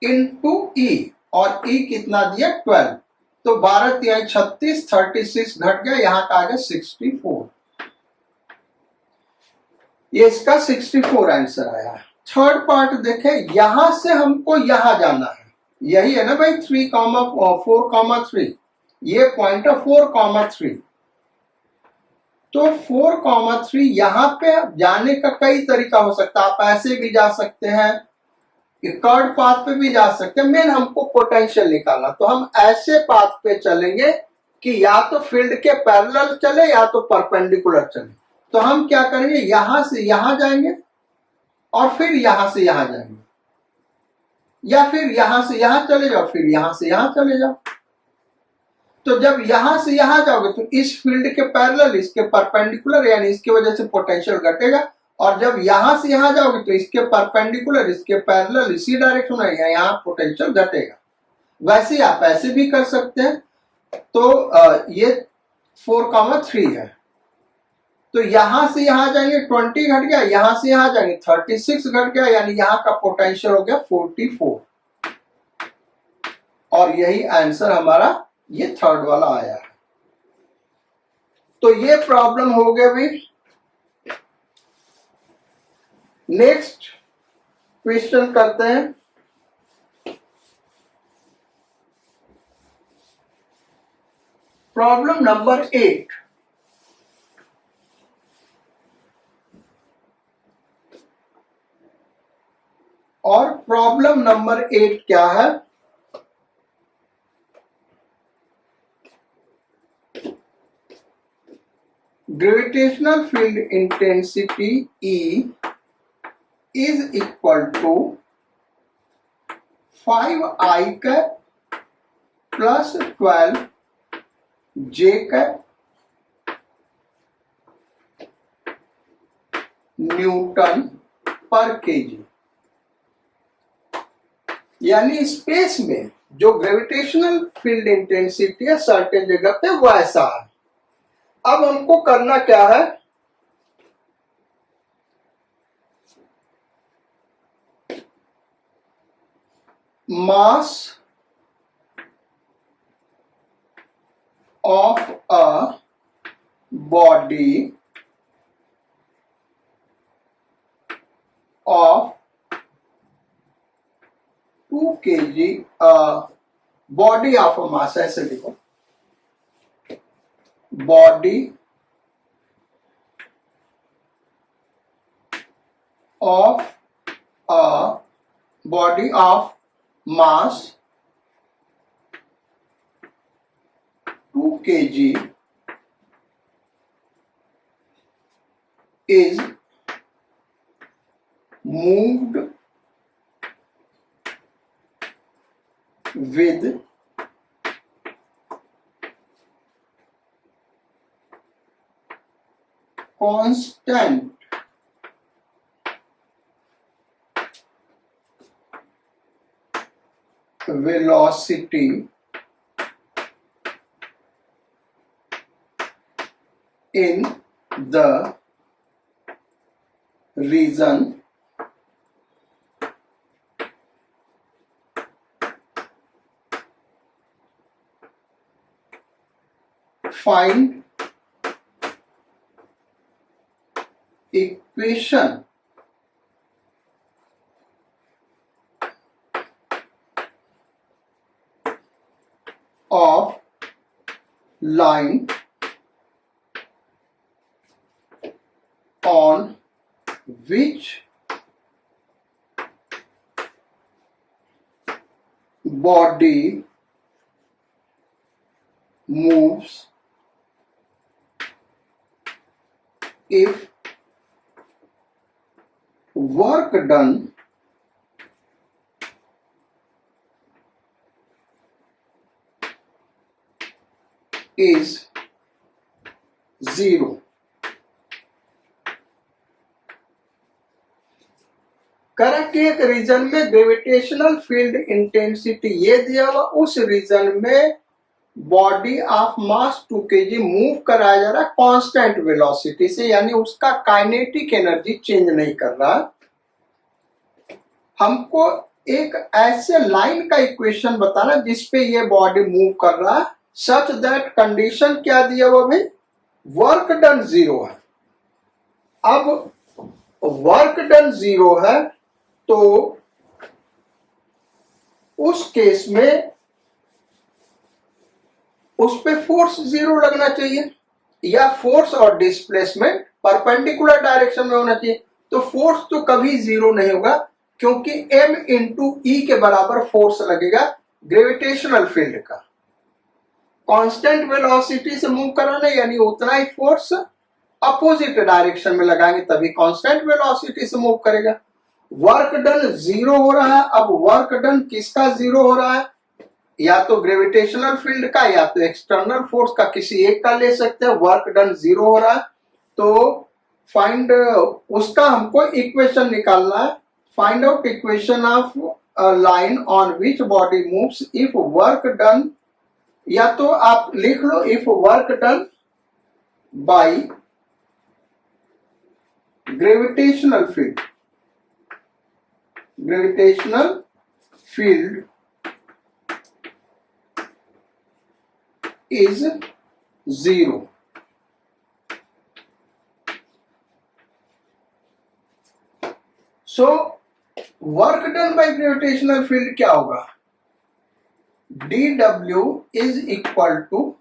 इंटू ई, और ई कितना दिया? 12, तो 12 तिहाई 36, 36 घट गया, यहां का आ गया 64। ये इसका 64 आंसर आया। थर्ड पार्ट देखें, यहां से हमको यहां जाना है, यही है ना भाई 3,4,3, ये पॉइंट है 4,3। तो 4,3 यहां पे जाने का कई तरीका हो सकता है। आप ऐसे भी जा सकते हैं, कर्ड पाथ पे भी जा सकते हैं, मेन हमको पोटेंशियल निकालना, तो हम ऐसे पाथ पे चलेंगे कि या तो फील्ड के पैरेलल चले या तो परपेंडिकुलर चले। तो हम क्या करेंगे, यहां से यहां जाएंगे और फिर यहां से यहां जाएंगे, या फिर यहां से यहां चले जाओ, फिर यहां से यहां चले जाओ। तो जब यहां से यहां जाओगे तो इस फील्ड के पैरेलल, इसके परपेंडिकुलर, यानी इसकी वजह से पोटेंशियल घटेगा, और जब यहां से यहां जाओगे तो इसके परपेंडिकुलर, इसके पैरेलल, इसी डायरेक्शन में यहां पोटेंशियल घटेगा। वैसे आप ऐसे भी कर सकते हैं। तो ये 4,3 है, तो यहां से यहां जाएंगे 20 घट गया, यहां से यहां जाएंगे 36 घट गया, यानी यहां का पोटेंशियल हो गया 44, और यही आंसर हमारा ये थर्ड वाला आया है। तो ये प्रॉब्लम हो गया भाई। नेक्स्ट क्वेश्चन करते हैं। Problem number 8। और प्रॉब्लम नंबर 8 क्या है? Gravitational field intensity E is equal to 5I cap plus 12J cap Newton पर केजी। यानी स्पेस में जो ग्रेविटेशनल फील्ड इंटेंसिटी है सर्टेन जगह पे वो ऐसा है। अब हमको करना क्या है, mass of a body of 2 kg, body of a mass, ऐसे लिखो, body of mass 2 kg is moved with constant velocity in the region find equation of line on which body moves if work done is 0। Correct. एक रीजन में ग्रेविटेशनल फील्ड इंटेंसिटी ये दिया हुआ, उस रीजन में body of mass 2 kg move कराया जा रहा है कांस्टेंट वेलोसिटी से, यानी उसका काइनेटिक एनर्जी चेंज नहीं कर रहा। हमको एक ऐसे लाइन का इक्वेशन बताना जिसपे ये बॉडी मूव कर रहा है, सच दैट कंडीशन क्या दिया हुआ भाई, वर्क डन 0 है। अब वर्क डन 0 है तो उस केस में उस पे फोर्स 0 लगना चाहिए, या फोर्स और डिस्प्लेसमेंट परपेंडिकुलर डायरेक्शन में होना चाहिए। तो फोर्स तो कभी 0 नहीं होगा, क्योंकि m इंटू ई के बराबर फोर्स लगेगा ग्रेविटेशनल फील्ड का। कांस्टेंट वेलोसिटी से मूव कराना, यानी उतना ही फोर्स अपोजिट डायरेक्शन में लगाएंगे तभी कांस्टेंट वेलोसिटी से मूव करेगा। वर्क डन 0 हो रहा है। अब वर्क डन किसका 0 हो रहा है, या तो ग्रेविटेशनल फील्ड का या तो एक्सटर्नल फोर्स का, किसी एक का ले सकते हैं। वर्क डन 0 हो रहा है तो फाइंड उसका हमको इक्वेशन निकालना है। Find out equation of line on which body moves if work done, या तो आप लिख लो if work done by gravitational field, gravitational field is 0। So work done by gravitational field क्या होगा, dw is equal to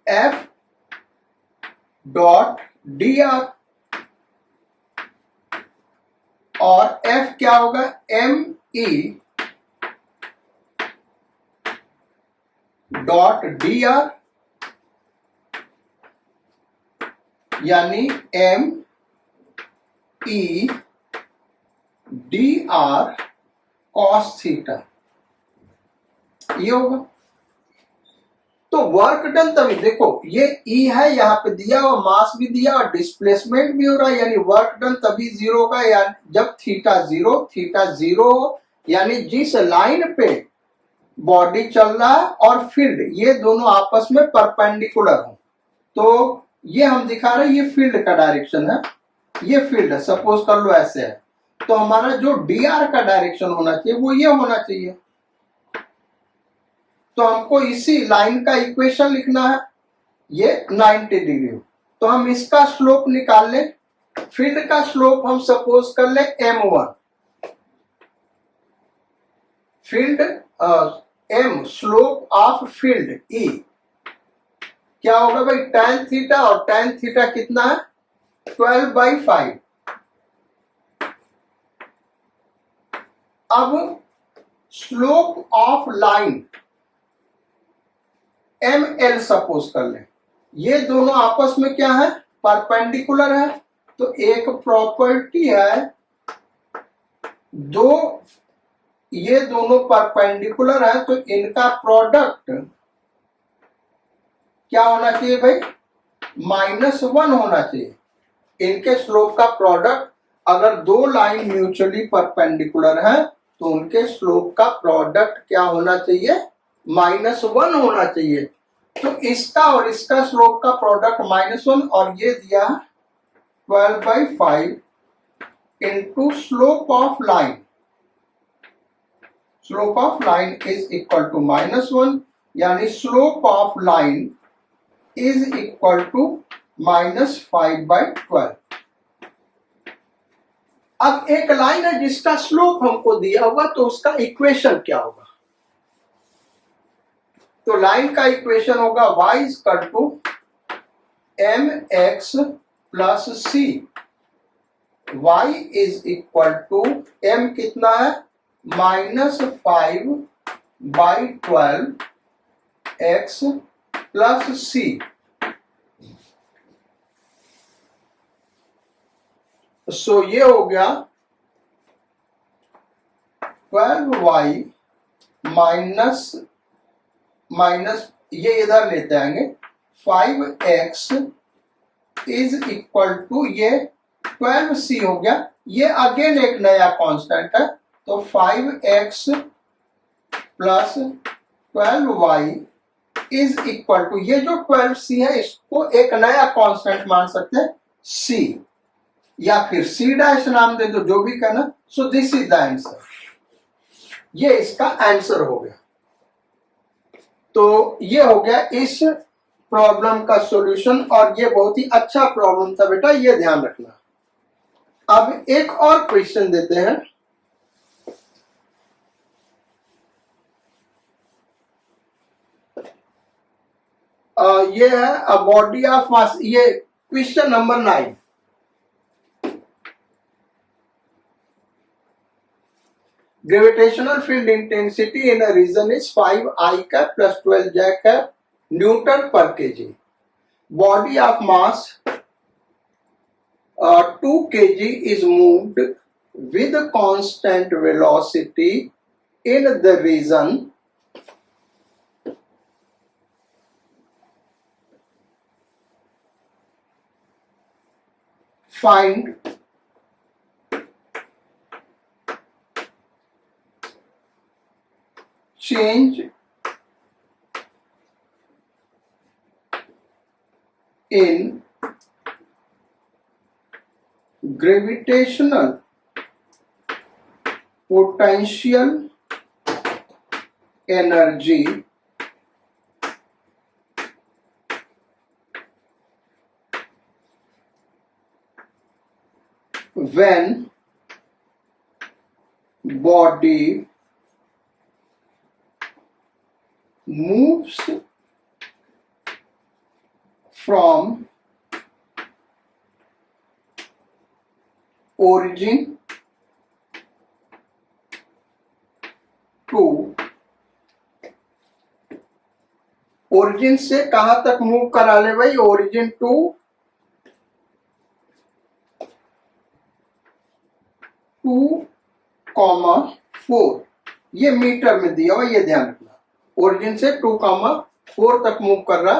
f dot dr, और f क्या होगा, me डॉट dr, यानी m e dr cos theta, ये होगा। तो वर्क डन तभी देखो ये E है, यहाँ पे दिया और मास भी दिया और डिस्प्लेसमेंट भी हो रहा है, यानी वर्क डन तभी 0 होगा या जब थीटा 0 हो, यानी जिस लाइन पे बॉडी चल रहा है और फील्ड ये दोनों आपस में परपेंडिकुलर हो। तो ये हम दिखा रहे हैं, ये फील्ड का डायरेक्शन है, ये फील्ड है, सपोज कर लो ऐसे है, तो हमारा जो dr का डायरेक्शन होना चाहिए वो ये होना चाहिए। तो हमको इसी लाइन का इक्वेशन लिखना है, ये 90 डिग्री, तो हम इसका स्लोप निकाल ले। फील्ड का स्लोप हम सपोज कर ले m1, field m slope of field E क्या होगा भाई, tan थीटा, और tan थीटा कितना है 12/5। अब slope of line ml suppose कर ले, ये दोनों आपस में क्या है, परपेंडिकुलर है। तो एक प्रॉपर्टी है, ये दोनों परपेंडिकुलर है तो इनका प्रोडक्ट क्या होना चाहिए भाई, -1 होना चाहिए। इनके स्लोप का प्रोडक्ट, अगर दो लाइन म्यूचुअली परपेंडिकुलर है तो उनके स्लोप का प्रोडक्ट क्या होना चाहिए, -1 होना चाहिए। तो इसका और इसका स्लोप का प्रोडक्ट -1, और ये दिया 12/5 into slope of line. Slope of line is equal to -1, यानी slope of line is equal to -5/12। अब एक लाइन है जिसका स्लोप हमको दिया हुआ, तो उसका इक्वेशन क्या होगा, तो लाइन का इक्वेशन होगा y equal to mx plus c। y is equal to m कितना है, -5/12 x प्लस c। सो ये हो गया 12y माइनस माइनस ये इधर लेते आएंगे 5x इज इक्वल टू ये 12c हो गया। ये अगेन एक नया कांस्टेंट है, तो 5x plus 12y is equal to ये जो 12c है इसको एक नया कांस्टेंट मान सकते हैं c, या फिर c डैश नाम दे दो, जो भी कहना। So this is the answer, ये इसका आंसर हो गया। तो ये हो गया इस प्रॉब्लम का सॉल्यूशन, और ये बहुत ही अच्छा प्रॉब्लम था बेटा, ये ध्यान रखना। अब एक और क्वेश्चन देते हैं। ये है अ बॉडी ऑफ मास, ये question number 9। Gravitational field intensity in a region is 5I cap plus 12J cap Newton per kg. Body of mass 2 kg is moved with constant velocity in the region find change in gravitational potential energy when body moves from origin to origin से कहां तक मूव करा ले भाई, ओरिजिन टू 2,4, ये मीटर में दिया हुआ, ये ध्यान रखना। ओरिजिन से 2,4 तक मूव कर रहा,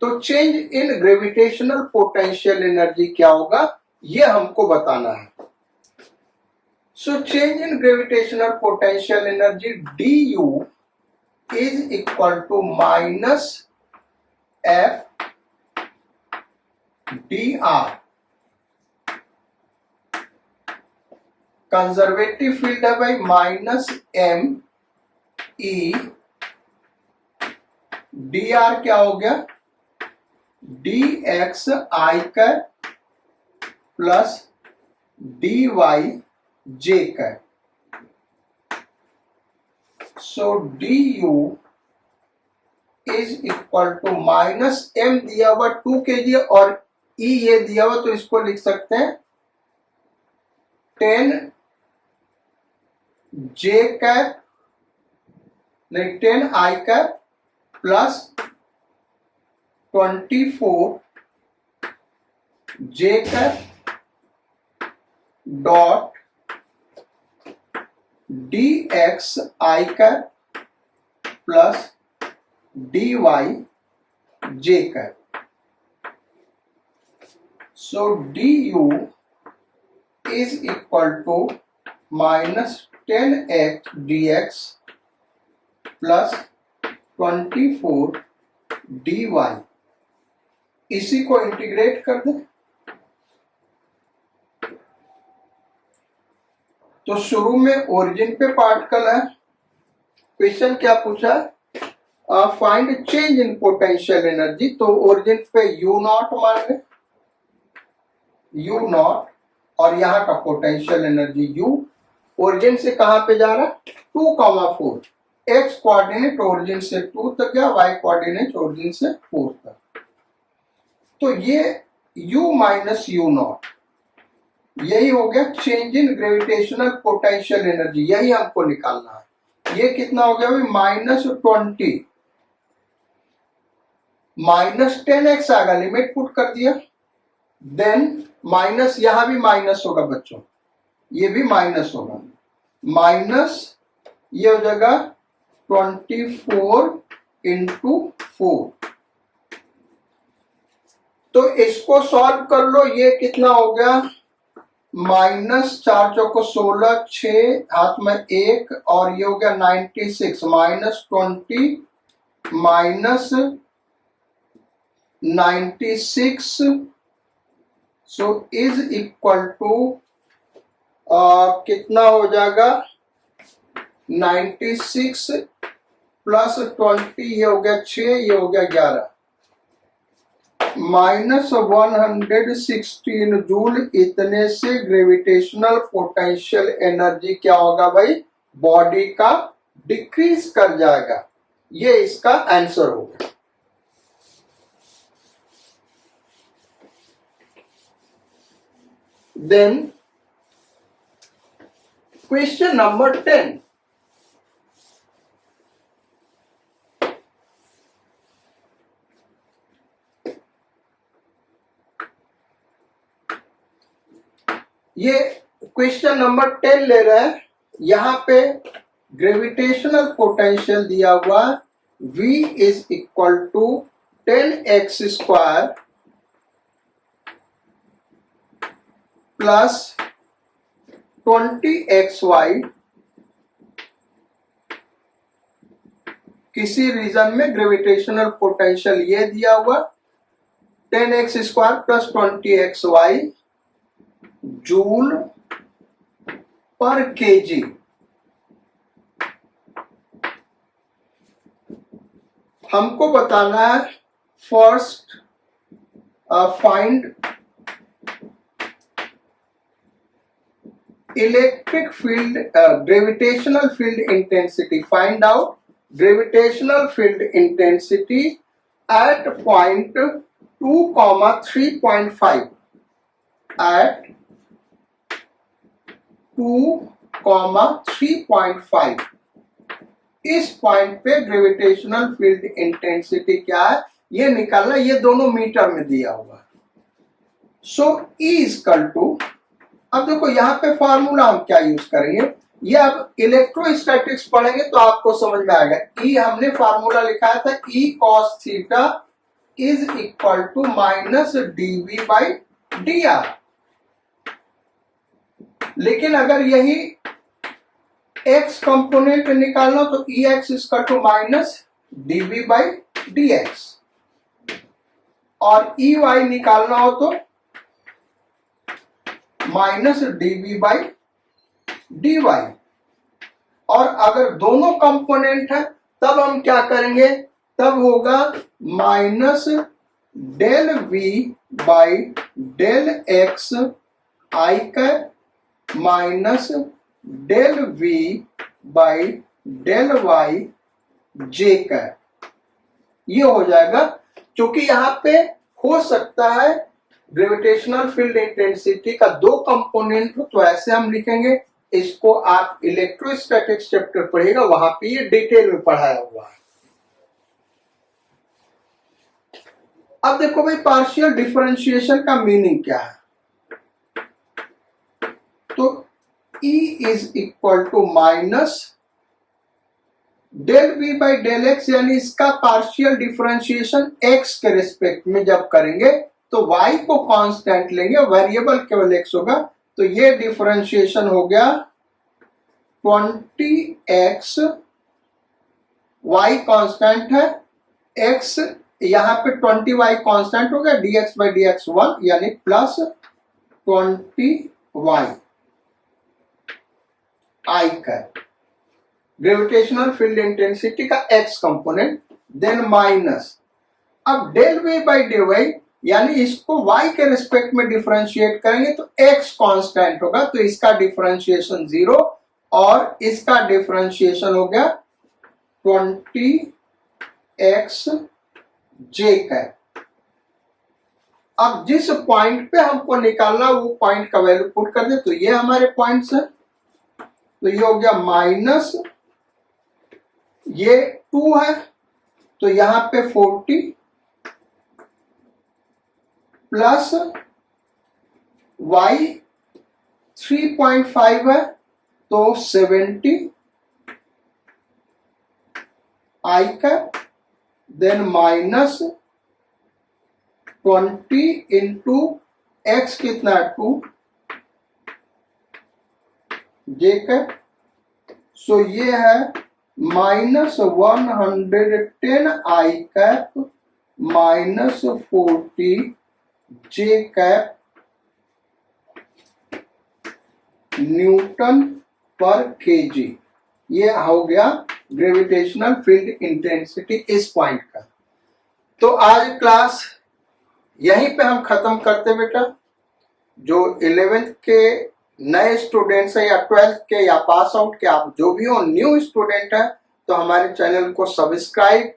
तो change in gravitational potential energy क्या होगा ये हमको बताना है। सो change in gravitational potential energy du is equal to minus F dr। Conservative field है भाई माइनस M E dr क्या हो गया dx I cap plus dy j cap. So du is equal to minus M दिया हुआ 2 kg और E ये दिया हुआ, तो इसको लिख सकते हैं 10 j कैप नहीं 10 I cap plus 24 j cap dot dx I cap plus dy j cap. So du is equal to minus 10x dx plus 24 dy। इसी को इंटीग्रेट कर दे, तो शुरू में ओरिजिन पे पार्टिकल है। क्वेश्चन क्या पूछा, find change in potential energy, तो ओरिजिन पे u नॉट मान ले, u नॉट, और यहाँ का पोटेंशियल एनर्जी u। ओरिजिन से कहां पे जा रहा है 2,4, x कोऑर्डिनेट ओरिजिन से 2 तक गया, y कोऑर्डिनेट ओरिजिन से 4 तक। तो ये u माइनस u नॉट, यही हो गया change in gravitational potential energy, यही हमको निकालना है। ये कितना हो गया भाई -20 माइनस 10x आएगा, लिमिट पुट कर दिया, देन माइनस, यहां भी माइनस होगा बच्चों, ये भी माइनस होगा, माइनस ये हो जाएगा 24 इंटू 4। तो इसको सॉल्व कर लो, ये कितना हो गया, माइनस 4 चौको 16, 6 हाथ में 1 और ये हो गया 96, minus 20 minus 96, so is equal to कितना हो जाएगा 96 प्लस 20, ये हो गया 6, ये हो गया 11, माइनस 116 जूल। इतने से ग्रेविटेशनल पोटेंशियल एनर्जी क्या होगा भाई, बॉडी का डिक्रीज कर जाएगा। ये इसका आंसर होगा। देन क्वेश्चन नंबर 10, ये क्वेश्चन नंबर 10 ले रहा है। यहां पे ग्रेविटेशनल पोटेंशियल दिया हुआ V is equal to 10x square plus 20xy। किसी रीजन में ग्रेविटेशनल पोटेंशियल ये दिया हुआ 10x square plus 20xy joule per KG. हमको बताना है first find electric field gravitational field intensity, find out gravitational field intensity at point 2,3.5 at 2,3.5। इस पॉइंट पे ग्रेविटेशनल फील्ड इंटेंसिटी क्या है ये निकालना, ये दोनों मीटर में दिया हुआ। सो E इक्वल टू, अब देखो यहाँ पे फॉर्मूला हम क्या यूज करेंगे, ये अब इलेक्ट्रोस्टैटिक्स पढ़ेंगे तो आपको समझ में आएगा। E हमने फॉर्मूला लिखाया था E cos theta is equal to minus dV by dr। लेकिन अगर यही x कंपोनेंट निकालना तो Ex equal to minus dV by dx, और Ey निकालना हो तो माइनस dV बाई dy। और अगर दोनों कंपोनेंट है तब हम क्या करेंगे, तब होगा minus del V by del x I का minus del V by del y j का। ये हो जाएगा, क्योंकि यहां पे हो सकता है ग्रेविटेशनल फील्ड इंटेंसिटी का दो कंपोनेंट हो, तो ऐसे हम लिखेंगे। इसको आप इलेक्ट्रोस्टैटिक्स चैप्टर पढ़ेगा, वहां पे ये डिटेल में पढ़ाया हुआ है। अब देखो भाई पार्शियल डिफरेंशिएशन का मीनिंग क्या है, तो E is equal to minus del V by del x, यानी इसका पार्शियल डिफरेंशिएशन x के रिस्पेक्ट में जब करेंगे तो y को कांस्टेंट लेंगे, वेरिएबल केवल x होगा, तो ये डिफरेंशिएशन हो गया 20x, y कांस्टेंट है, x यहां पे 20y कांस्टेंट हो गया, dx बाई dx 1 यानी प्लस 20y आई का ग्रेविटेशनल फील्ड इंटेंसिटी का x कंपोनेंट, देन माइनस, अब डेल V बाई dy यानी इसको y के रिस्पेक्ट में डिफरेंशिएट करेंगे तो x कांस्टेंट होगा, तो इसका डिफरेंशिएशन 0 और इसका डिफरेंशिएशन हो गया 20x j का। अब जिस पॉइंट पे हमको निकालना वो पॉइंट का वैल्यू पुट कर दे, तो ये हमारे पॉइंट्स है, तो ये हो गया माइनस, ये 2 है तो यहां पे 40 प्लस y 3.5 है तो 70 I cap, then minus 20 into x कितना है 2 j कैप, सो ये है minus 110 I cap minus 40 j cap newton पर केजी। ये हो गया ग्रेविटेशनल फील्ड इंटेंसिटी इस पॉइंट का। तो आज क्लास यहीं पे हम खत्म करते बेटा। जो 11th के नए स्टूडेंट्स हैं या 12th के या पास आउट के, आप जो भी हो न्यू स्टूडेंट है, तो हमारे चैनल को सब्सक्राइब,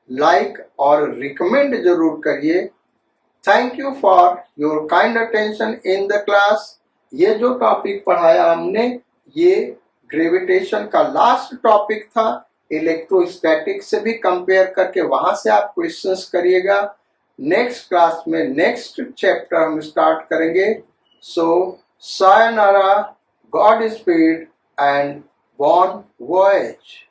लाइक और रिकमेंड जरूर करिए। Thank you for your kind attention in the class. ये जो टॉपिक पढ़ाया हमने, ये ग्रेविटेशन का लास्ट टॉपिक था। इलेक्ट्रोस्टैटिक से भी कंपेयर करके वहां से आप क्वेश्चंस करिएगा। नेक्स्ट क्लास में नेक्स्ट चैप्टर हम स्टार्ट करेंगे। So sayonara, godspeed and bon voyage.